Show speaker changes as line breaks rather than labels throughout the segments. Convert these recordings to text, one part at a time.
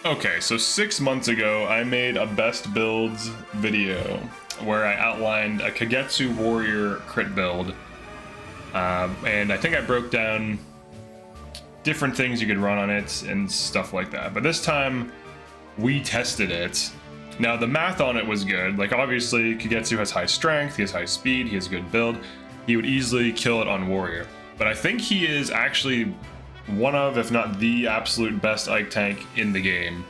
Okay, so 6 months ago, I made a best builds video where I outlined a Kagetsu Warrior crit build. And I think I broke down different things you could run on it and stuff like that. But this time, we tested it. Now, the math on it was good. Like, obviously, Kagetsu has high strength, he has high speed, he has a good build. He would easily kill it on Warrior. But I think he is actually one of, if not the absolute best Ike tank in the game,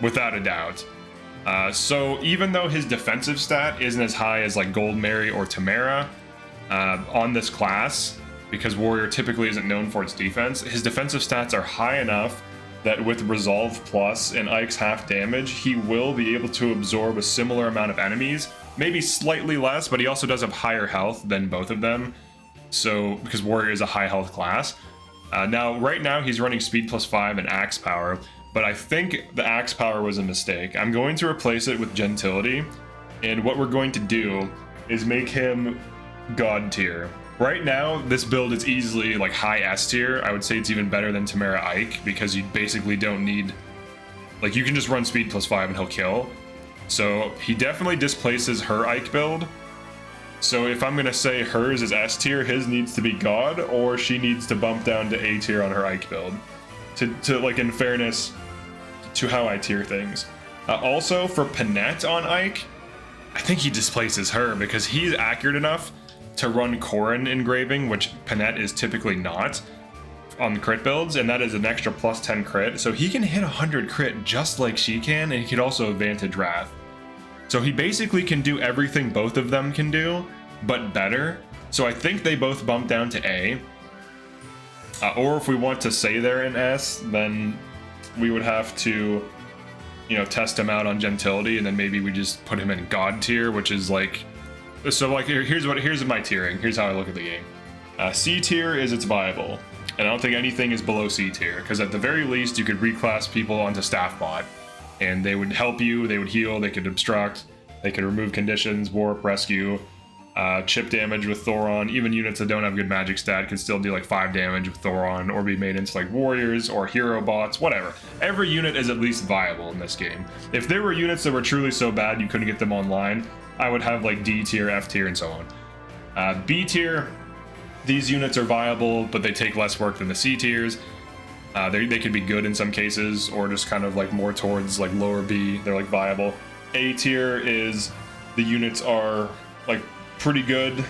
without a doubt. So even though his defensive stat isn't as high as like Gold Mary or Timerra on this class, because Warrior typically isn't known for its defense, his defensive stats are high enough that with Resolve Plus and Ike's half damage, he will be able to absorb a similar amount of enemies, maybe slightly less, but he also does have higher health than both of them. So, because Warrior is a high health class. Now, right now, he's running speed +5 and axe power, but I think the axe power was a mistake. I'm going to replace it with gentility, and what we're going to do is make him God tier. Right now, this build is easily like high S tier. I would say it's even better than Timerra Ike, because you basically don't need, like, you can just run speed +5 and he'll kill. So he definitely displaces her Ike build. So if I'm gonna say hers is S tier, his needs to be God, or she needs to bump down to A tier on her Ike build. To like, in fairness to how I tier things. Also, for Panette on Ike, I think he displaces her because he's accurate enough to run Corrin engraving, which Panette is typically not on the crit builds, and that is an extra +10 crit. So he can hit 100 crit just like she can, and he can also advantage Wrath. So he basically can do everything both of them can do, but better. So I think they both bump down to A. Or if we want to say they're in S, then we would have to, you know, test him out on gentility, and then maybe we just put him in God tier, which is like, so like here's my tiering. Here's how I look at the game. C tier is it's viable, and I don't think anything is below C tier, because at the very least you could reclass people onto staff bot, and they would help you, they would heal, they could obstruct, they could remove conditions, warp, rescue, chip damage with Thoron. Even units that don't have good magic stat can still do like 5 damage with Thoron, or be made into like warriors or hero bots, whatever. Every unit is at least viable in this game. If there were units that were truly so bad you couldn't get them online, I would have like D tier, F tier, and so on. B tier, these units are viable, but they take less work than the C tiers. They could be good in some cases, or just kind of like more towards like lower B, they're like viable. A tier is the units are like pretty good.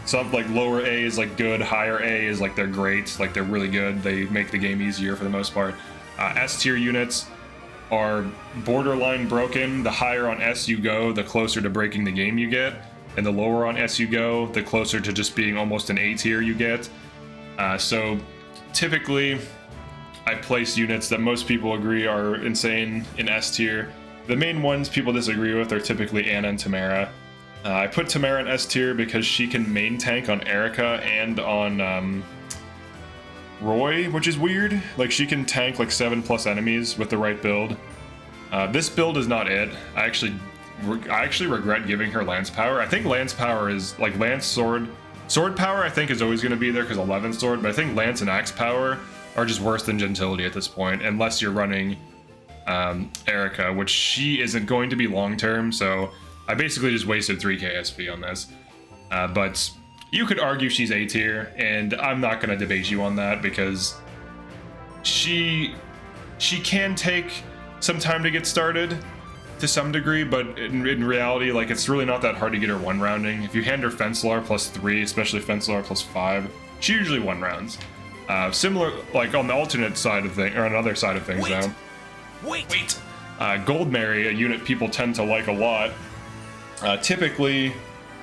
Some like lower A is like good, higher A is like they're great, like they're really good. They make the game easier for the most part. S tier units are borderline broken. The higher on S you go, the closer to breaking the game you get. And the lower on S you go, the closer to just being almost an A tier you get. So typically, I place units that most people agree are insane in S tier. The main ones people disagree with are typically Anna and Timerra. I put Timerra in S tier because she can main tank on Erica and on Roy, which is weird. Like, she can tank like 7+ enemies with the right build. This build is not it. I actually regret giving her Lance Power. I think Lance Power is like Lance Sword. Sword Power I think is always going to be there because 11 Sword, but I think Lance and Axe Power are just worse than Gentility at this point, unless you're running Erica, which she isn't going to be long term, so I basically just wasted 3k SP on this. But you could argue she's A tier, and I'm not going to debate you on that, because she can take some time to get started to some degree, but in reality, like, it's really not that hard to get her one rounding. If you hand her Fencelar +3, especially Fencelar +5, she usually one rounds. Similar, like on the alternate side of things, or another side of things now. Wait! Gold Mary, a unit people tend to like a lot, typically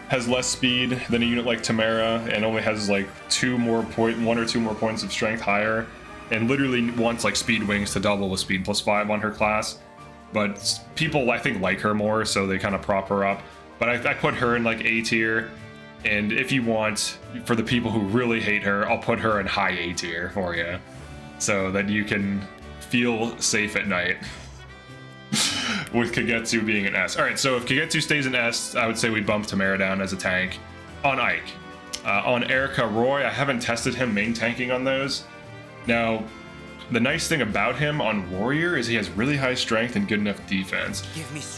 has less speed than a unit like Timerra, and only has like 1 or 2 more points of strength higher, and literally wants like speed wings to double with speed +5 on her class. But people, I think, like her more, so they kind of prop her up. But I put her in like A tier, and if you want, for the people who really hate her, I'll put her in high A tier for you, so that you can feel safe at night with Kagetsu being an S. Alright, so if Kagetsu stays in S, I would say we bump Timerra down as a tank. On Ike. On Erica Roy, I haven't tested him main tanking on those. Now, the nice thing about him on Warrior is he has really high strength and good enough defense.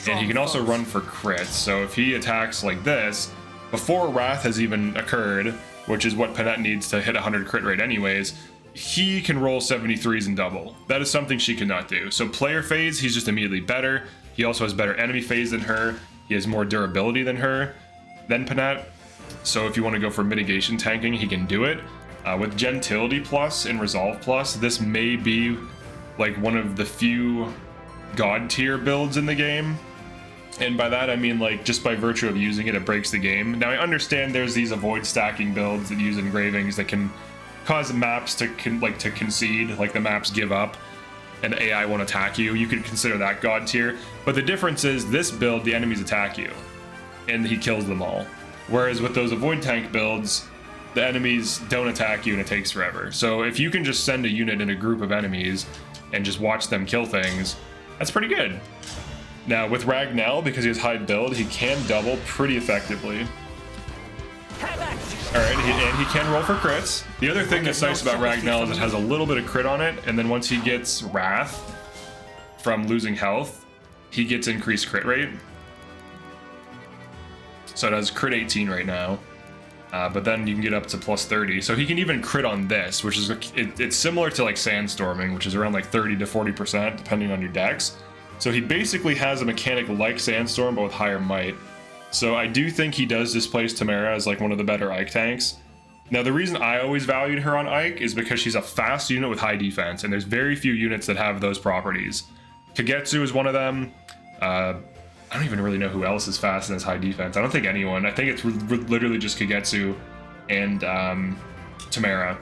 And he can also run for crits, so if he attacks like this, before Wrath has even occurred, which is what Panette needs to hit 100 crit rate anyways, he can roll 73s and double. That is something she cannot do. So player phase, he's just immediately better. He also has better enemy phase than her. He has more durability than her, than Panette. So if you want to go for mitigation tanking, he can do it. With Gentility Plus and Resolve Plus, this may be like one of the few God tier builds in the game. And by that I mean like just by virtue of using it, it breaks the game. Now I understand there's these avoid stacking builds that use engravings that can cause maps to concede, like the maps give up and the AI won't attack you. You could consider that God tier. But the difference is this build, the enemies attack you and he kills them all. Whereas with those avoid tank builds, the enemies don't attack you and it takes forever. So if you can just send a unit in a group of enemies and just watch them kill things, that's pretty good. Now with Ragnell, because he has high build, he can double pretty effectively. Alright, and he can roll for crits. The other thing that's nice about Ragnell is it has a little bit of crit on it, and then once he gets Wrath from losing health, he gets increased crit rate. So it has crit 18 right now. But then you can get up to plus 30. So he can even crit on this, which is it's similar to like Sandstorming, which is around like 30 to 40% depending on your decks. So he basically has a mechanic like Sandstorm, but with higher might. So I do think he does displace Timerra as like one of the better Ike tanks. Now the reason I always valued her on Ike is because she's a fast unit with high defense, and there's very few units that have those properties. Kagetsu is one of them. I don't even really know who else is fast and has high defense. I don't think anyone. I think it's literally just Kagetsu and Timerra.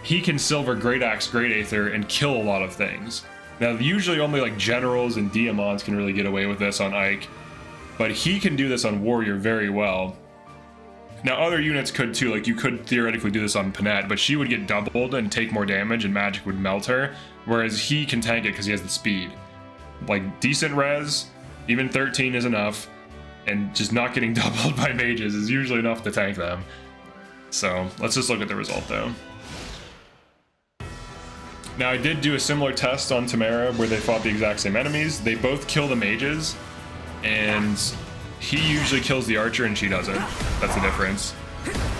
He can Silver, Great Axe, Great Aether, and kill a lot of things. Now, usually only like generals and diamonds can really get away with this on Ike, but he can do this on Warrior very well. Now, other units could too. Like, you could theoretically do this on Panette, but she would get doubled and take more damage, and magic would melt her, whereas he can tank it because he has the speed. Like, decent res, even 13 is enough, and just not getting doubled by mages is usually enough to tank them. So let's just look at the result though. Now I did do a similar test on Timerra where they fought the exact same enemies. They both kill the mages, and he usually kills the archer and she doesn't. That's the difference.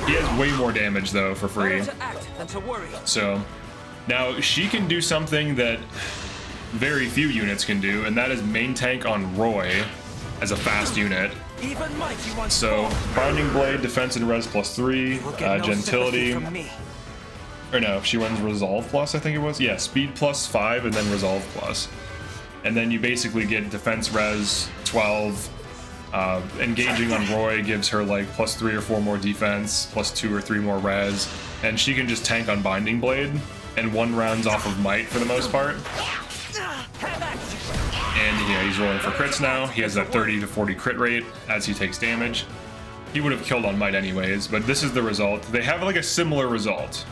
He has way more damage though for free. So now she can do something that very few units can do, and that is main tank on Roy as a fast unit. So Binding Blade, defense and res plus 3, Gentility, or no, she runs Resolve plus, I think it was. Yeah, speed plus 5 and then Resolve plus. And then you basically get defense res 12. Engaging on Roy gives her like plus 3 or 4 more defense, plus 2 or 3 more res, and she can just tank on Binding Blade and 1 rounds off of might for the most part. And yeah, he's rolling for crits now. He has that 30 to 40 crit rate as he takes damage. He would have killed on might anyways, but this is the result. They have like a similar result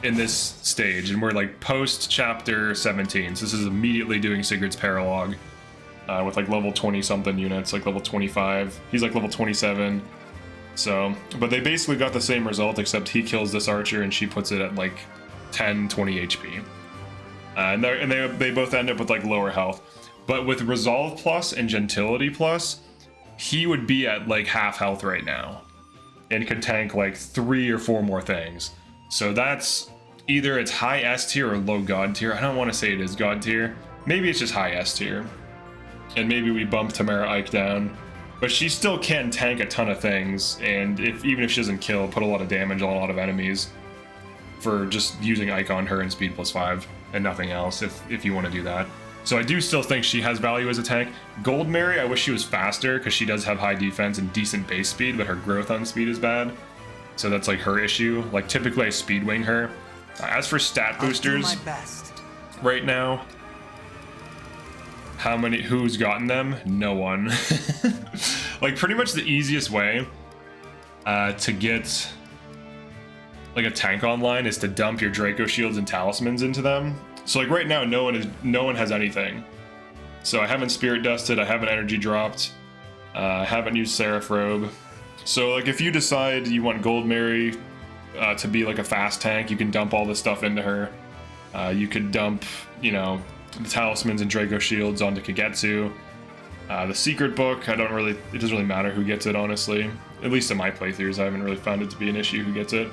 in this stage, and we're like post chapter 17. So this is immediately doing Sigurd's paralogue with like level 20 something units, like level 25. He's like level 27. So, but they basically got the same result, except he kills this archer and she puts it at like 10, 20 HP. And they both end up with like lower health. But with Resolve Plus and Gentility Plus, he would be at like half health right now and could tank like 3 or 4 more things. So that's either it's high S tier or low God tier. I don't want to say it is God tier. Maybe it's just high S tier. And maybe we bump Timerra Ike down. But she still can tank a ton of things, and even if she doesn't kill, put a lot of damage on a lot of enemies for just using Ike on her and speed plus 5 and nothing else if you want to do that. So I do still think she has value as a tank. Gold Mary, I wish she was faster because she does have high defense and decent base speed, but her growth on speed is bad. So that's like her issue. Like typically I speed wing her. As for stat boosters, right now, who's gotten them? No one. Like pretty much the easiest way to get like a tank online is to dump your Draco shields and talismans into them. So like right now, no one has anything. So I haven't spirit dusted, I haven't energy dropped, I haven't used Seraph Robe. So like if you decide you want Gold Mary to be like a fast tank, you can dump all this stuff into her. You could dump, you know, the Talismans and Draco Shields onto Kagetsu. The secret book, it doesn't really matter who gets it, honestly. At least in my playthroughs, I haven't really found it to be an issue who gets it.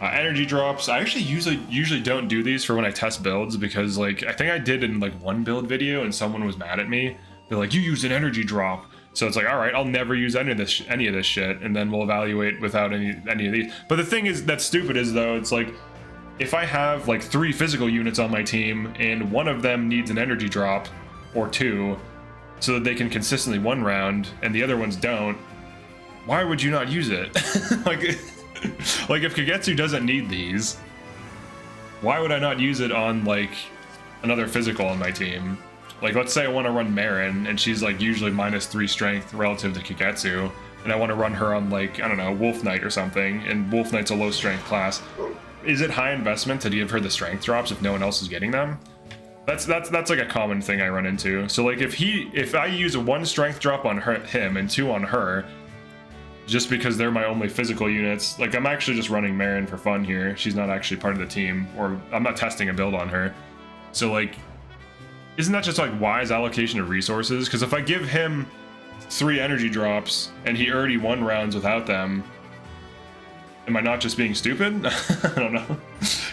Energy drops, I actually usually don't do these for when I test builds, because like I think I did in like one build video and someone was mad at me. They're like, you used an energy drop. So it's like, all right, I'll never use any of this shit, and then we'll evaluate without any of these. But the thing is that's stupid is though, it's like if I have like 3 physical units on my team and one of them needs an energy drop or 2 so that they can consistently one round and the other ones don't, why would you not use it? Like if Kagetsu doesn't need these, why would I not use it on like another physical on my team? Like let's say I want to run Marin and she's like usually -3 strength relative to Kagetsu, and I want to run her on like, I don't know, Wolf Knight or something, and Wolf Knight's a low strength class. Is it high investment to give her the strength drops if no one else is getting them? That's like a common thing I run into. So like if I use a 1 strength drop on him and 2 on her, just because they're my only physical units, like I'm actually just running Marin for fun here. She's not actually part of the team, or I'm not testing a build on her. So like, isn't that just like wise allocation of resources? Because if I give him 3 energy drops and he already won rounds without them, am I not just being stupid? I don't know.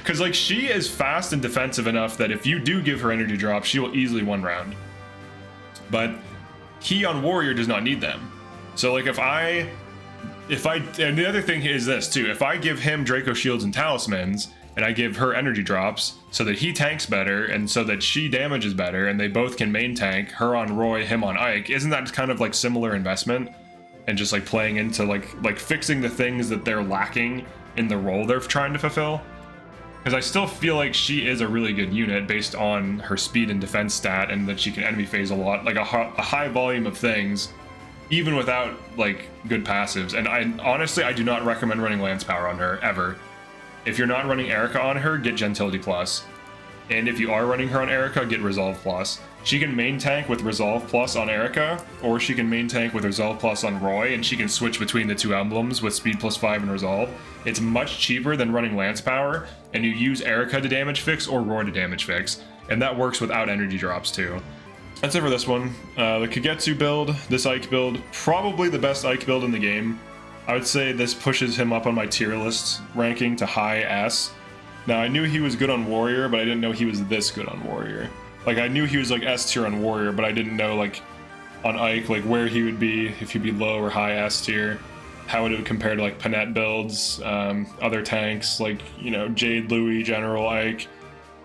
Because like she is fast and defensive enough that if you do give her energy drops, she will easily 1 round. But he on Warrior does not need them. So like and the other thing is this too, if I give him Draco Shields and Talismans, and I give her energy drops so that he tanks better and so that she damages better and they both can main tank, her on Roy, him on Ike, isn't that kind of like similar investment? And just like playing into like fixing the things that they're lacking in the role they're trying to fulfill? Because I still feel like she is a really good unit based on her speed and defense stat, and that she can enemy phase a lot, like a high volume of things, even without like good passives. And I do not recommend running Lance Power on her ever. If you're not running Erica on her, get Gentility Plus. And if you are running her on Erica, get Resolve Plus. She can main tank with Resolve Plus on Erica, or she can main tank with Resolve Plus on Roy, and she can switch between the 2 emblems with Speed +5 and Resolve. It's much cheaper than running Lance Power, and you use Erica to damage fix or Roy to damage fix, and that works without energy drops too. That's it for this one. The Kagetsu build, this Ike build, probably the best Ike build in the game. I would say this pushes him up on my tier list ranking to high S. Now, I knew he was good on Warrior, but I didn't know he was this good on Warrior. Like, I knew he was like S tier on Warrior, but I didn't know like on Ike, like where he would be, if he'd be low or high S tier, how it would compare to like Panette builds, other tanks, like, you know, Jade Louis, General Ike,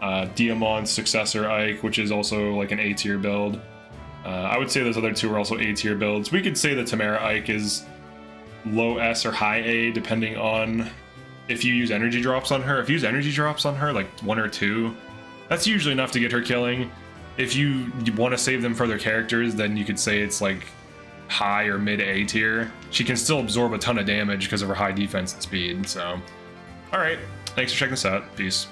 Diamond's successor Ike, which is also like an A tier build. I would say those other 2 are also A tier builds. We could say that Timerra Ike is low S or high A, depending on if you use energy drops on her. If you use energy drops on her, like 1 or 2, that's usually enough to get her killing. If you want to save them for their characters, then you could say it's like high or mid A tier. She can still absorb a ton of damage because of her high defense and speed. So, all right, thanks for checking this out. Peace.